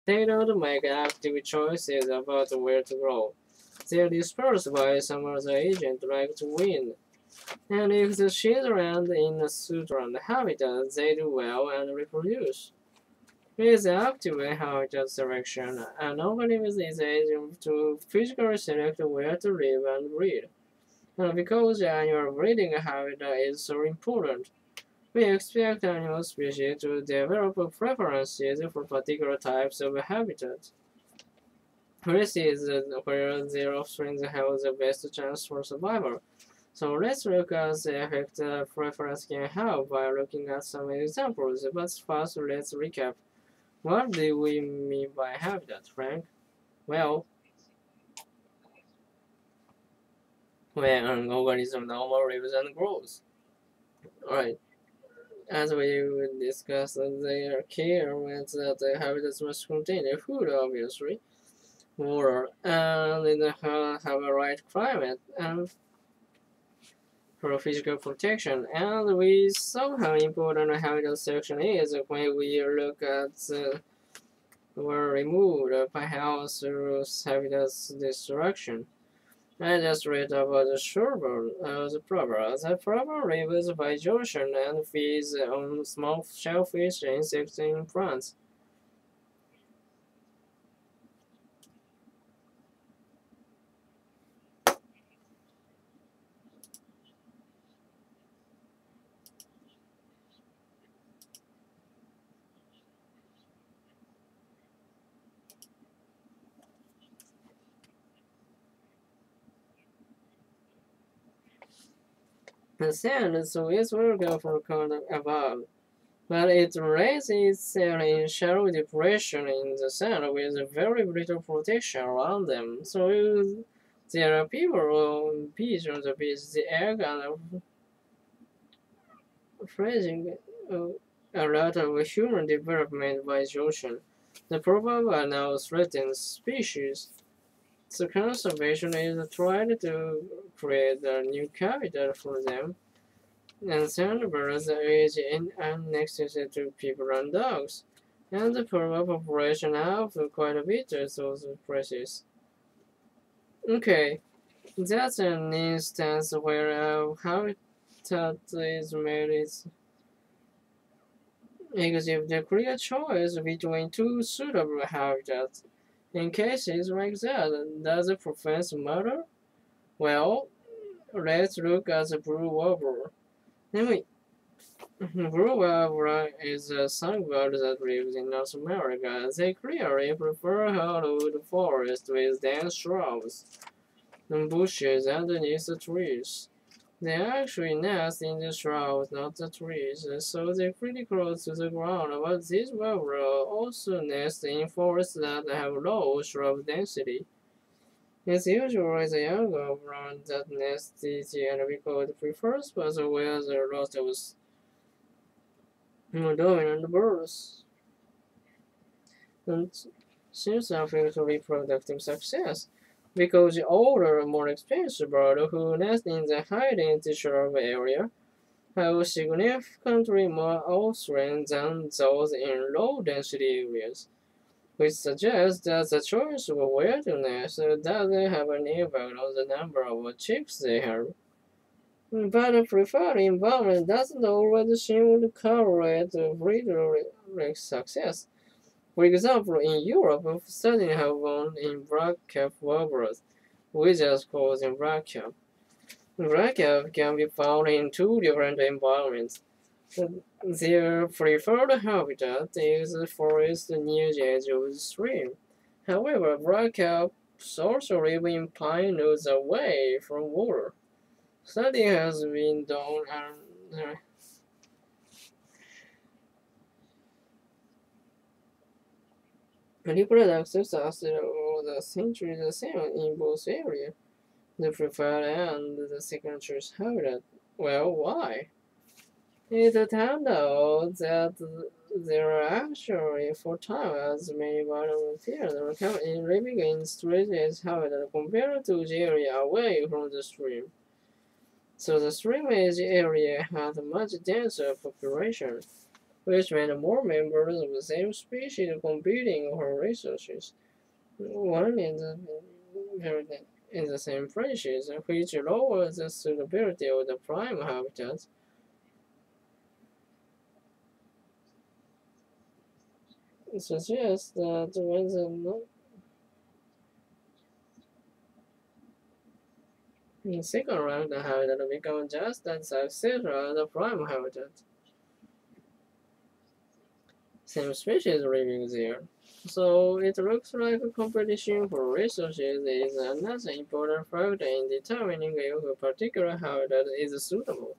They don't make active choices about where to grow. They're dispersed by some other agent like the wind. And if the children in a suitable habitat, they do well and reproduce. With active habitat selection, an organism is able to physically select where to live and breed. And because annual breeding habitat is so important, we expect animal species to develop preferences for particular types of habitat. This is where their offspring have the best chance for survival. So let's look at the effect preference can have by looking at some examples. But first, let's recap. What do we mean by habitat, Frank? Well, when an organism normally lives and grows. Alright, as we discussed, their key elements that the habitats must contain food, obviously, water, and they have a right climate and for physical protection. And we saw how important habitat selection is when we look at were removed perhaps through habitat destruction. I just read about the shorebird, the plover. The plover lives by the ocean and feeds on small shellfish, insects, and plants. The sand so is vertical from corner above, but it raises itself in shallow depression in the sand with very little protection around them. So there are people on beach on the beach, the egg and freezing a lot of human development by the ocean. The proverb are now threatened species. So conservation is trying to create a new habitat for them, and sandbirds age in annexed to people and dogs, and the polar population have quite a bit of those places. Okay, that's an instance where a habitat is made its exhibit the clear choice between two suitable habitats. In cases like that, does the preference matter? Well, let's look at the blue warbler. Anyway, blue warbler is a songbird that lives in North America. They clearly prefer hardwood forests with dense shrubs and bushes underneath the trees. They actually nest in the shrubs, not the trees, so they're pretty close to the ground, but these warblers also nest in forests that have low shrub density. It's usually the younger one that nests easier because it prefers spots where there are lots of dominant birds. And seems something to reproductive success. Because the older, more expensive birds who nest in the high-density shrub area have significantly more offspring than those in low-density areas, which suggests that the choice of where to nest doesn't have an impact on the number of chicks they have. But a preferred environment doesn't always seem to correlate with breeder success. For example, in Europe, studies have found in black-capped warblers, we just call them black-cap. Black-cap can be found in two different environments. Their preferred habitat is forest near the edge of the stream. However, black-caps also live in pine woods away from water. Study has been done and reproductive lasted over the century the same in both areas. The preferred and the second choice habitat. Well, why? It turned out that there are actually 4 times as many volunteers living in street-edge habitat compared to the area away from the stream. So the stream edge area has a much denser population, which meant more members of the same species competing for resources. One in the same species, which lowers the suitability of the prime habitat. It suggests that when the second rank habitat becomes just as successful as the prime habitat. Same species living there. So it looks like competition for resources is another important factor in determining if a particular habitat is suitable.